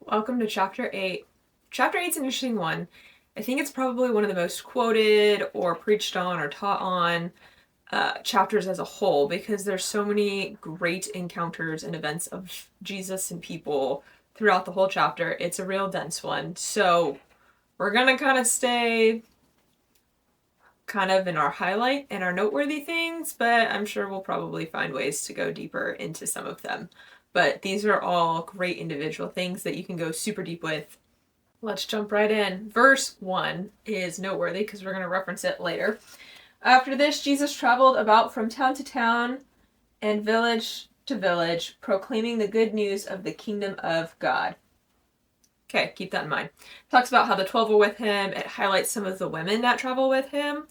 Welcome to Chapter 8. Chapter 8 is an interesting one. I think it's probably one of the most quoted or preached on or taught on chapters as a whole because there's so many great encounters and events of Jesus and people throughout the whole chapter. It's a real dense one. So we're going to kind of stay kind of in our highlight and our noteworthy things, but I'm sure we'll probably find ways to go deeper into some of them. But these are all great individual things that you can go super deep with. Let's jump right in. Verse 1 is noteworthy because we're going to reference it later. After this, Jesus traveled about from town to town and village to village, proclaiming the good news of the kingdom of God. Okay, keep that in mind. Talks about how the 12 were with him. It highlights some of the women that travel with him.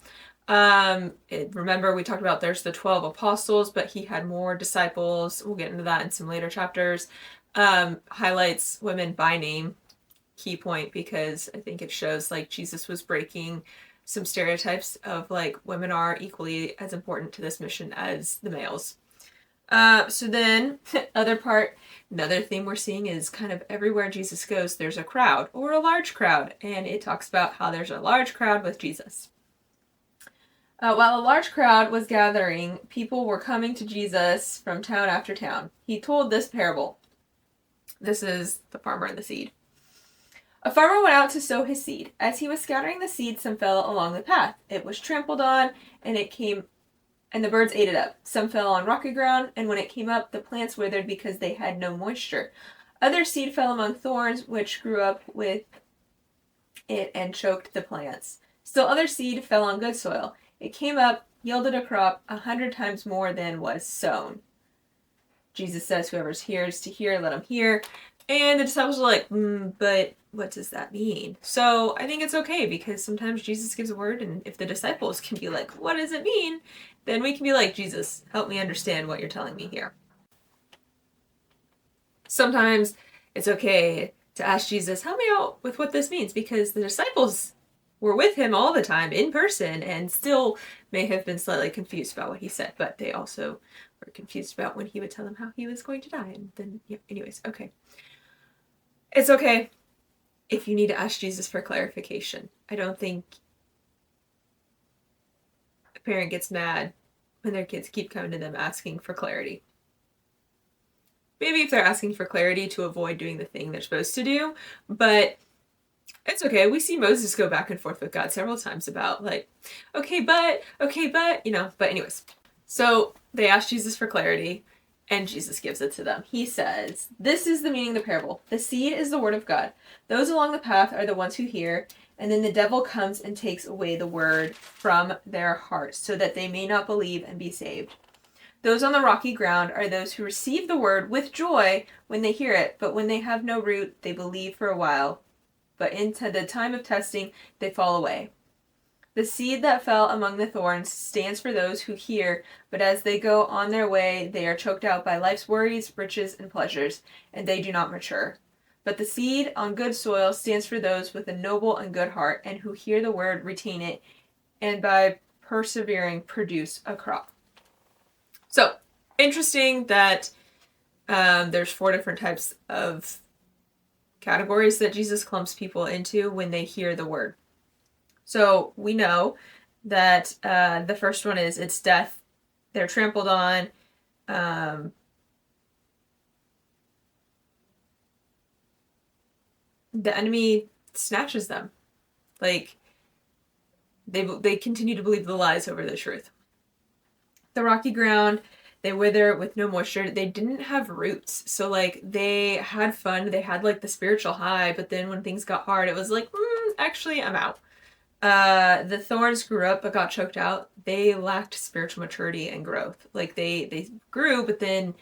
Remember, we talked about there's the 12 apostles, but he had more disciples. We'll get into that in some later chapters. Highlights women by name. Key point, because I think it shows like Jesus was breaking some stereotypes of like women are equally as important to this mission as the males. So then another theme we're seeing is kind of everywhere Jesus goes, there's a crowd or a large crowd, and it talks about how there's a large crowd with Jesus. While a large crowd was gathering, people were coming to Jesus from town after town. He told this parable. This is the farmer and the seed. A farmer went out to sow his seed. As he was scattering the seed, some fell along the path. It was trampled on, and the birds ate it up. Some fell on rocky ground, and when it came up, the plants withered because they had no moisture. Other seed fell among thorns, which grew up with it and choked the plants. Still other seed fell on good soil. It came up, yielded a crop 100 times more than was sown. Jesus says, whoever's hears to hear, let him hear. And the disciples are like, but what does that mean? So I think it's okay because sometimes Jesus gives a word, and if the disciples can be like, what does it mean? Then we can be like, Jesus, help me understand what you're telling me here. Sometimes it's okay to ask Jesus, help me out with what this means, because the disciples were with him all the time in person and still may have been slightly confused about what he said, but they also were confused about when he would tell them how he was going to die. And then, anyways, okay. It's okay if you need to ask Jesus for clarification. I don't think a parent gets mad when their kids keep coming to them asking for clarity. Maybe if they're asking for clarity to avoid doing the thing they're supposed to do, but it's okay. We see Moses go back and forth with God several times about like, okay, but, but anyways. So they ask Jesus for clarity, and Jesus gives it to them. He says, this is the meaning of the parable. The seed is the word of God. Those along the path are the ones who hear, and then the devil comes and takes away the word from their hearts so that they may not believe and be saved. Those on the rocky ground are those who receive the word with joy when they hear it, but when they have no root, they believe for a while. But into the time of testing, they fall away. The seed that fell among the thorns stands for those who hear, but as they go on their way, they are choked out by life's worries, riches, and pleasures, and they do not mature. But the seed on good soil stands for those with a noble and good heart, and who hear the word, retain it, and by persevering produce a crop. So, interesting that there's 4 different types of categories that Jesus clumps people into when they hear the word. So we know that the first one is it's death. They're trampled on. The enemy snatches them. Like, they continue to believe the lies over the truth. The rocky ground, they wither with no moisture. They didn't have roots. So, like, they had fun. They had, like, the spiritual high. But then when things got hard, it was like, actually, I'm out. The thorns grew up but got choked out. They lacked spiritual maturity and growth. Like, they grew, but then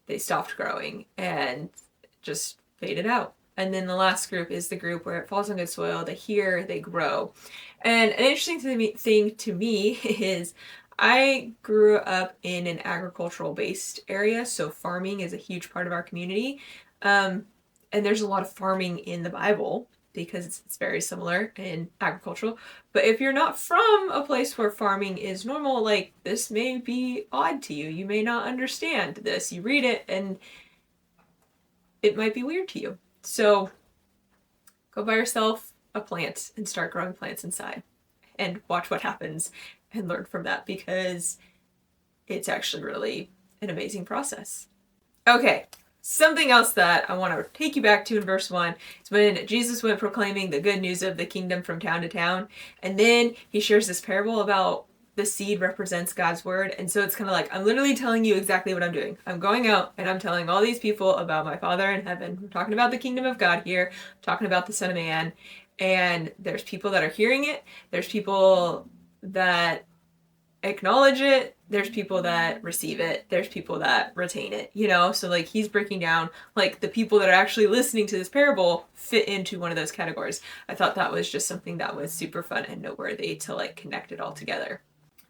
they stopped growing and just faded out. And then the last group is the group where it falls on good soil. They hear, they grow. And an interesting thing to me is I grew up in an agricultural based area, so farming is a huge part of our community. And there's a lot of farming in the Bible because it's very similar in agricultural. But if you're not from a place where farming is normal, like, this may be odd to you. You may not understand this. You read it and it might be weird to you. So go buy yourself a plant and start growing plants inside and watch what happens and learn from that, because it's actually really an amazing process. Okay, something else that I want to take you back to in verse 1 is when Jesus went proclaiming the good news of the kingdom from town to town, and then he shares this parable about the seed represents God's word. And so it's kind of like, I'm literally telling you exactly what I'm doing. I'm going out and I'm telling all these people about my Father in heaven. I'm talking about the kingdom of God here, I'm talking about the Son of Man. And there's people that are hearing it. There's people that acknowledge it. There's people that receive it. There's people that retain it, you know? So like he's breaking down like the people that are actually listening to this parable fit into one of those categories. I thought that was just something that was super fun and noteworthy to like connect it all together.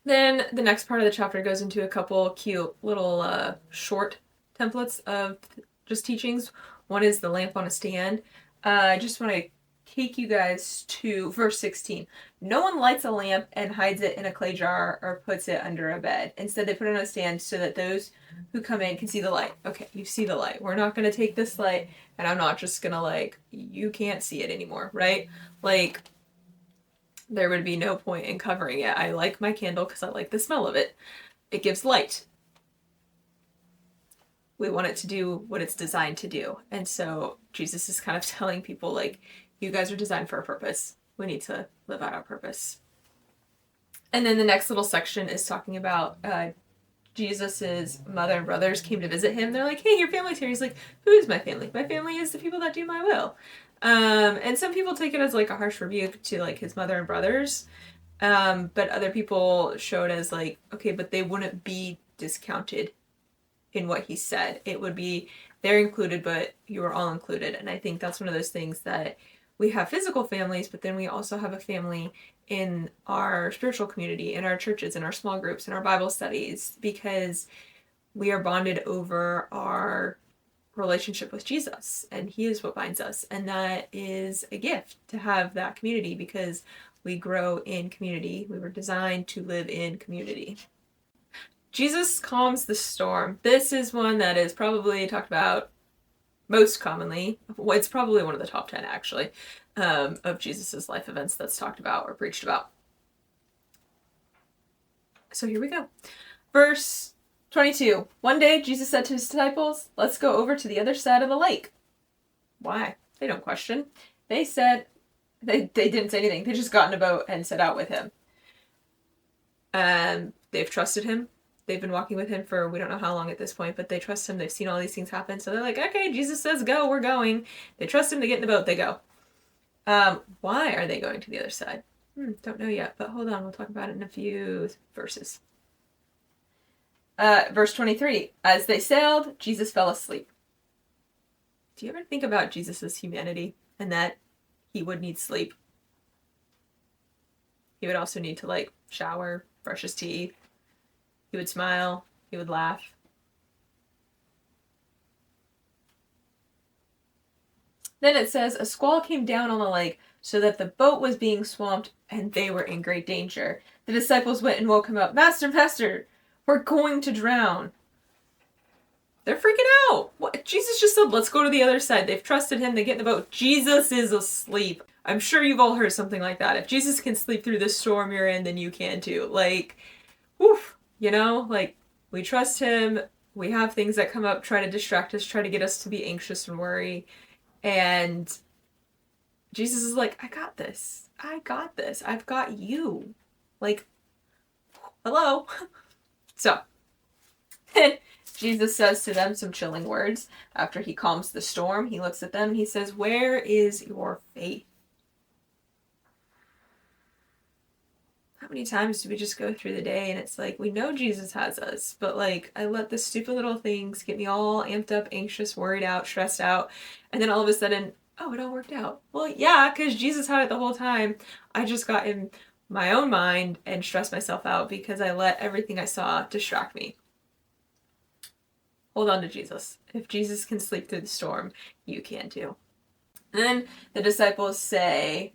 Then the next part of the chapter goes into a couple cute little short templates of just teachings. One is the lamp on a stand. I just want to take you guys to verse 16. No one lights a lamp and hides it in a clay jar or puts it under a bed. Instead, they put it on a stand so that those who come in can see the light. Okay, you see the light. We're not going to take this light and I'm not just going to like, you can't see it anymore, right? Like, there would be no point in covering it. I like my candle because I like the smell of it. It gives light. We want it to do what it's designed to do. And so Jesus is kind of telling people, like, you guys are designed for a purpose. We need to live out our purpose. And then the next little section is talking about Jesus's mother and brothers came to visit him. They're like, hey, your family's here. He's like, who is my family? My family is the people that do my will. And some people take it as like a harsh rebuke to like his mother and brothers. But other people show it as like, okay, but they wouldn't be discounted in what he said. It would be, they're included, but you are all included. And I think that's one of those things that we have physical families, but then we also have a family in our spiritual community, in our churches, in our small groups, in our Bible studies, because we are bonded over our relationship with Jesus, and he is what binds us. And that is a gift to have that community, because we grow in community. We were designed to live in community. Jesus calms the storm. This is one that is probably talked about most commonly. It's probably one of the top 10 actually of Jesus's life events that's talked about or preached about. So here we go. Verse 22. One day Jesus said to his disciples, let's go over to the other side of the lake. Why? They don't question. They said, they didn't say anything. They just got in a boat and set out with him. And they've trusted him. They've been walking with him for we don't know how long at this point, but they trust him. They've seen all these things happen. So they're like, okay, Jesus says go, we're going. They trust him, they get in the boat, they go. Why are they going to the other side? Don't know yet, but hold on, we'll talk about it in a few verses. Verse 23, as they sailed, Jesus fell asleep. Do you ever think about Jesus's humanity and that he would need sleep? He would also need to like shower, brush his teeth. He would smile. He would laugh. Then it says, a squall came down on the lake so that the boat was being swamped and they were in great danger. The disciples went and woke him up. Master, Master, we're going to drown. They're freaking out. What? Jesus just said, let's go to the other side. They've trusted him. They get in the boat. Jesus is asleep. I'm sure you've all heard something like that. If Jesus can sleep through the storm you're in, then you can too. Like, woof. You know, like, we trust him. We have things that come up, try to distract us, try to get us to be anxious and worry. And Jesus is like, I got this. I got this. I've got you. Like, hello. So, Jesus says to them some chilling words. After he calms the storm, he looks at them and he says, where is your faith? How many times do we just go through the day and it's like, we know Jesus has us, but like, I let the stupid little things get me all amped up, anxious, worried out, stressed out, and then all of a sudden, oh, it all worked out. Well, yeah, because Jesus had it the whole time. I just got in my own mind and stressed myself out because I let everything I saw distract me. Hold on to Jesus. If Jesus can sleep through the storm, you can too. And then the disciples say,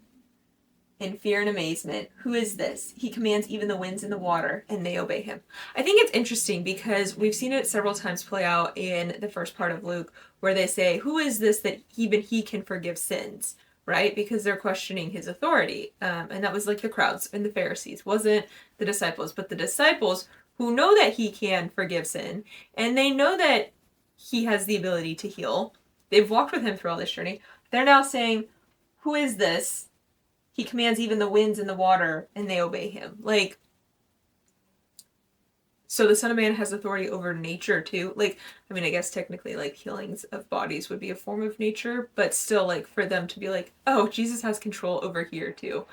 in fear and amazement. Who is this? He commands even the winds and the water, and they obey him. I think it's interesting because we've seen it several times play out in the first part of Luke, where they say, who is this that even he can forgive sins? Right? Because they're questioning his authority. And that was like the crowds and the Pharisees. Wasn't the disciples, but the disciples who know that he can forgive sin, and they know that he has the ability to heal. They've walked with him through all this journey. They're now saying, who is this? He commands even the winds and the water, and they obey him. Like, so the Son of Man has authority over nature too. Like, I mean, I guess technically, like, healings of bodies would be a form of nature, but still, like, for them to be like, oh, Jesus has control over here too.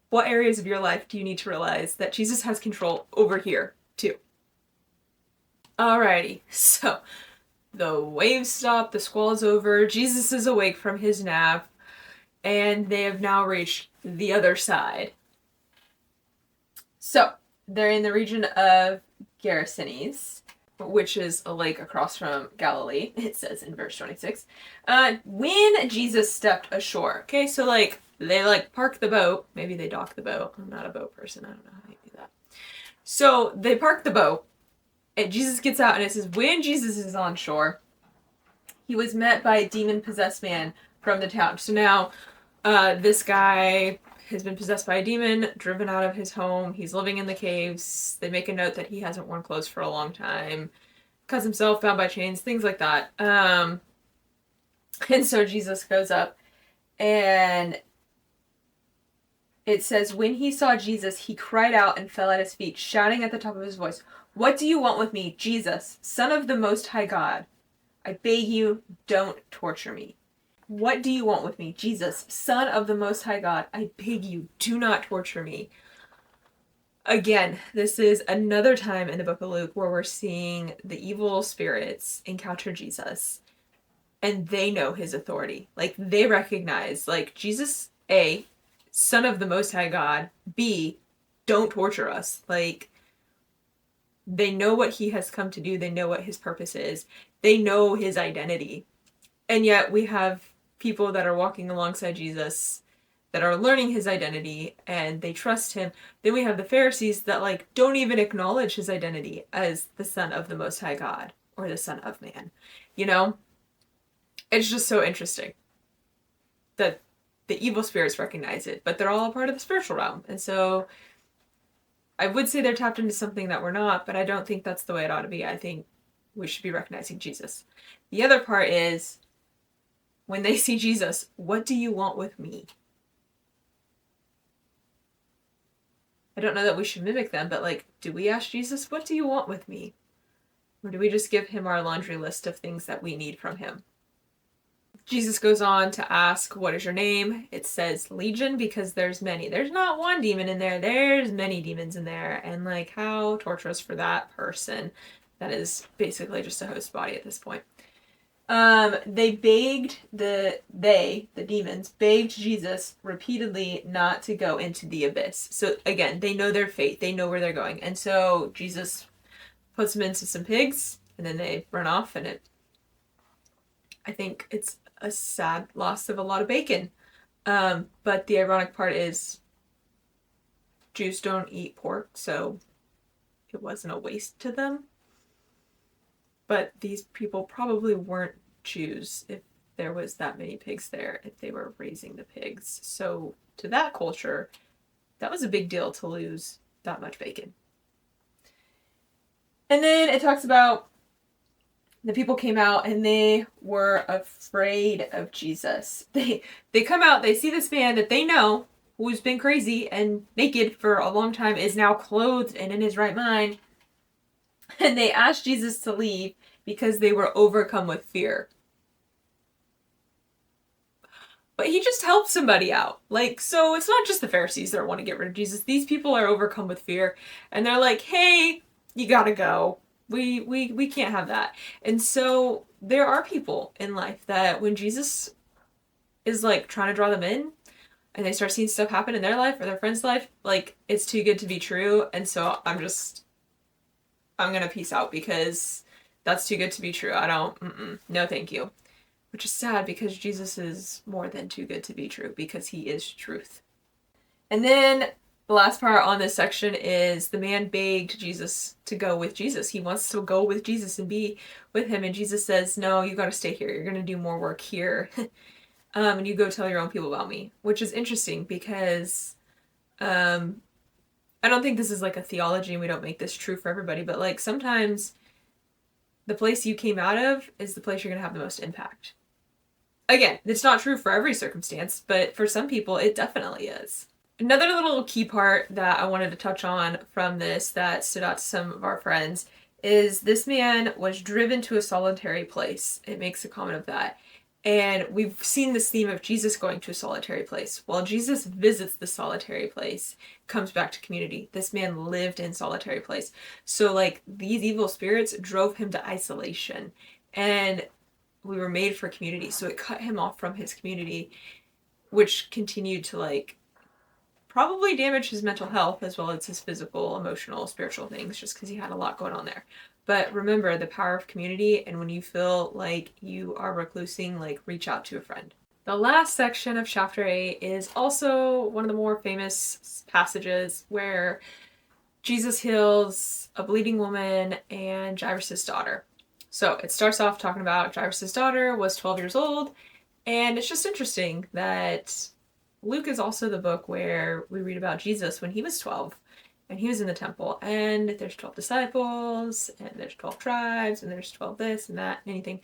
What areas of your life do you need to realize that Jesus has control over here too? Alrighty, so the waves stop, the squall's over, Jesus is awake from his nap, and they have now reached the other side. So, they're in the region of Gerasenes, which is a lake across from Galilee, it says in verse 26. When Jesus stepped ashore. Okay, so like, they like park the boat. Maybe they dock the boat. I'm not a boat person. I don't know how you do that. So, they park the boat, and Jesus gets out, and it says, when Jesus is on shore, he was met by a demon-possessed man from the town. So now, this guy has been possessed by a demon, driven out of his home. He's living in the caves. They make a note that he hasn't worn clothes for a long time. Cuts himself, bound by chains, things like that. And so Jesus goes up, and it says, when he saw Jesus, he cried out and fell at his feet, shouting at the top of his voice, "What do you want with me, Jesus, Son of the Most High God? I beg you, don't torture me." What do you want with me, Jesus, Son of the Most High God? I beg you, do not torture me. Again, this is another time in the book of Luke where we're seeing the evil spirits encounter Jesus, and they know his authority. Like, they recognize, like, Jesus, A, Son of the Most High God, B, don't torture us. Like, they know what he has come to do. They know what his purpose is. They know his identity. And yet we have people that are walking alongside Jesus that are learning his identity and they trust him. Then we have the Pharisees that like don't even acknowledge his identity as the Son of the Most High God or the Son of Man. You know? It's just so interesting that the evil spirits recognize it, but they're all a part of the spiritual realm. And so I would say they're tapped into something that we're not, but I don't think that's the way it ought to be. I think we should be recognizing Jesus. The other part is when they see Jesus, what do you want with me? I don't know that we should mimic them, but like, do we ask Jesus, what do you want with me? Or do we just give him our laundry list of things that we need from him? Jesus goes on to ask, what is your name? It says Legion because there's many. There's not one demon in there. There's many demons in there. And like, how torturous for that person that is basically just a host body at this point. They begged the demons begged Jesus repeatedly not to go into the abyss. So again, they know their fate. They know where they're going. And so Jesus puts them into some pigs and then they run off, and I think it's a sad loss of a lot of bacon. But the ironic part is Jews don't eat pork, so it wasn't a waste to them. But these people probably weren't Jews if there was that many pigs there, if they were raising the pigs. So to that culture, that was a big deal to lose that much bacon. And then it talks about the people came out and they were afraid of Jesus. They come out, they see this man that they know who's been crazy and naked for a long time is now clothed and in his right mind. And they asked Jesus to leave because they were overcome with fear. But he just helped somebody out. Like, so it's not just the Pharisees that want to get rid of Jesus. These people are overcome with fear. And they're like, hey, you gotta go. We can't have that. And so there are people in life that when Jesus is like trying to draw them in and they start seeing stuff happen in their life or their friend's life, like it's too good to be true. And so I'm gonna peace out because that's too good to be true. No thank you. Which is sad because Jesus is more than too good to be true because he is truth. And then the last part on this section is the man begged Jesus to go with Jesus. He wants to go with Jesus and be with him. And Jesus says, no, you got to stay here. You're going to do more work here. And you go tell your own people about me, which is interesting because I don't think this is like a theology and we don't make this true for everybody, but like sometimes the place you came out of is the place you're going to have the most impact. Again, it's not true for every circumstance, but for some people it definitely is. Another little key part that I wanted to touch on from this that stood out to some of our friends is this man was driven to a solitary place. It makes a comment of that. And we've seen this theme of Jesus going to a solitary place. While Jesus visits the solitary place, comes back to community. This man lived in solitary place. So like these evil spirits drove him to isolation. And we were made for community. So it cut him off from his community, which continued to like probably damage his mental health as well as his physical, emotional, spiritual things, just because he had a lot going on there. But remember the power of community, and when you feel like you are reclusing, like reach out to a friend. The last section of chapter 8 is also one of the more famous passages where Jesus heals a bleeding woman and Jairus' daughter. So it starts off talking about Jairus' daughter was 12 years old, and it's just interesting that Luke is also the book where we read about Jesus when he was 12 and he was in the temple, and there's 12 disciples and there's 12 tribes and there's 12 this and that and anything.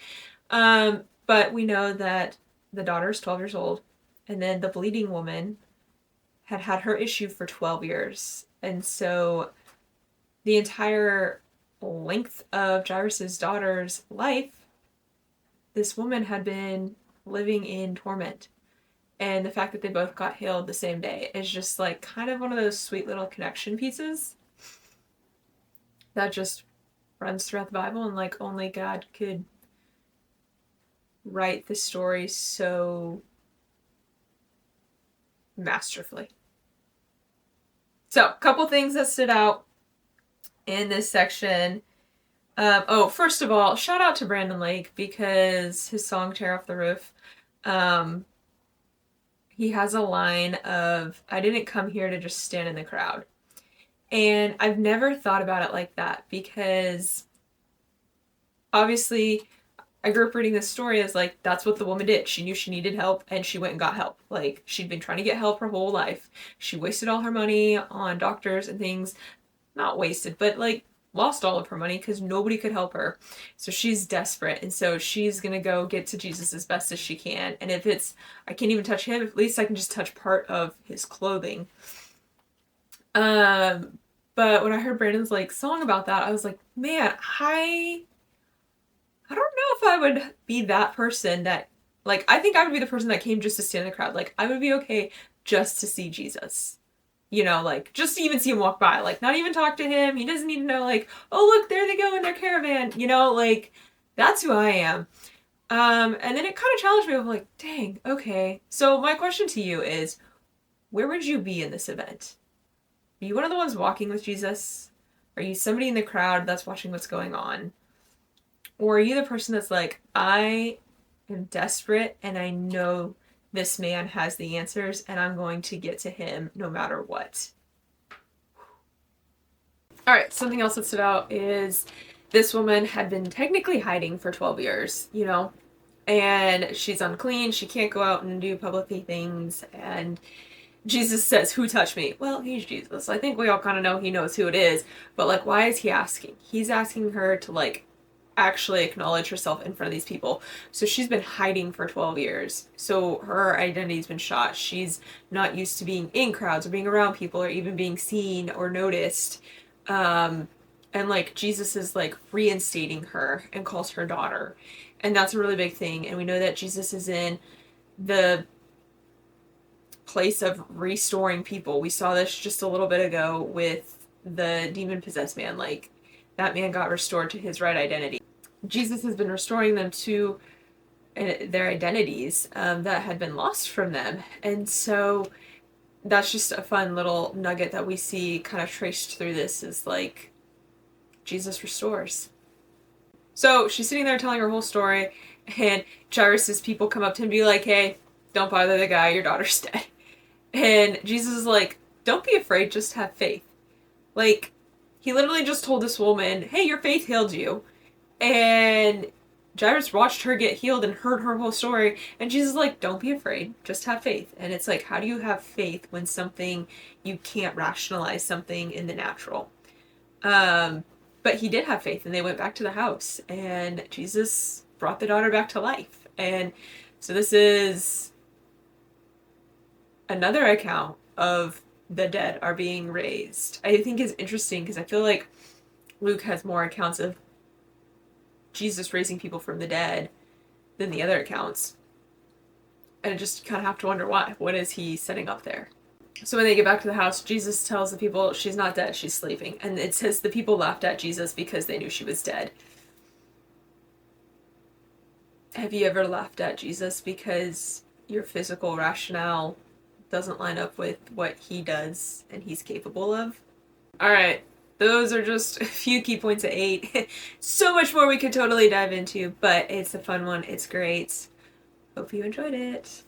But we know that the daughter is 12 years old, and then the bleeding woman had had her issue for 12 years. And so the entire length of Jairus' daughter's life, this woman had been living in torment. And the fact that they both got healed the same day is just like kind of one of those sweet little connection pieces that just runs throughout the Bible, and like only God could write the story so masterfully. So, a couple things that stood out in this section. First of all, shout out to Brandon Lake because his song Tear Off the Roof, he has a line of, I didn't come here to just stand in the crowd. And I've never thought about it like that because obviously I grew up reading this story as like, that's what the woman did. She knew she needed help and she went and got help. Like she'd been trying to get help her whole life. She wasted all her money on doctors and things. Not wasted, but like lost all of her money because nobody could help her. So she's desperate, and so she's gonna go get to Jesus as best as she can. And if it's, I can't even touch him, at least I can just touch part of his clothing. But when I heard Brandon's like song about that, I was like, man, I don't know if I would be that person that, like, I think I would be the person that came just to stand in the crowd. Like, I would be okay just to see Jesus. You know, like, just to even see him walk by. Like, not even talk to him. He doesn't need to know, like, oh, look, there they go in their caravan. You know, like, that's who I am. And then it kind of challenged me of like, dang, okay. So my question to you is, where would you be in this event? Are you one of the ones walking with Jesus? Are you somebody in the crowd that's watching what's going on? Or are you the person that's like, I am desperate and I know this man has the answers and I'm going to get to him no matter what? All right, something else that stood out is this woman had been technically hiding for 12 years, you know, and she's unclean. She can't go out and do publicly things. And Jesus says, who touched me? Well, he's Jesus. I think we all kind of know he knows who it is. But like, why is he asking? He's asking her to like actually acknowledge herself in front of these people. So she's been hiding for 12 years. So her identity's been shot. She's not used to being in crowds or being around people or even being seen or noticed. And like Jesus is like reinstating her and calls her daughter. And that's a really big thing. And we know that Jesus is in the place of restoring people. We saw this just a little bit ago with the demon-possessed man. Like, that man got restored to his right identity. Jesus has been restoring them to their identities that had been lost from them. And so that's just a fun little nugget that we see kind of traced through this, is like Jesus restores. So she's sitting there telling her whole story, and Jairus' people come up to him and be like, hey, don't bother the guy, your daughter's dead. And Jesus is like, don't be afraid, just have faith. Like, he literally just told this woman, hey, your faith healed you. And Jairus watched her get healed and heard her whole story. And Jesus is like, don't be afraid, just have faith. And it's like, how do you have faith when something, you can't rationalize something in the natural? But he did have faith, and they went back to the house, and Jesus brought the daughter back to life. And so this is another account of the dead are being raised. I think is interesting because I feel like Luke has more accounts of Jesus raising people from the dead than the other accounts. And I just kind of have to wonder why. What is he setting up there? So when they get back to the house, Jesus tells the people she's not dead, she's sleeping. And it says the people laughed at Jesus because they knew she was dead. Have you ever laughed at Jesus because your physical rationale doesn't line up with what he does and he's capable of? Alright, those are just a few key points at 8. So much more we could totally dive into, but it's a fun one. It's great. Hope you enjoyed it.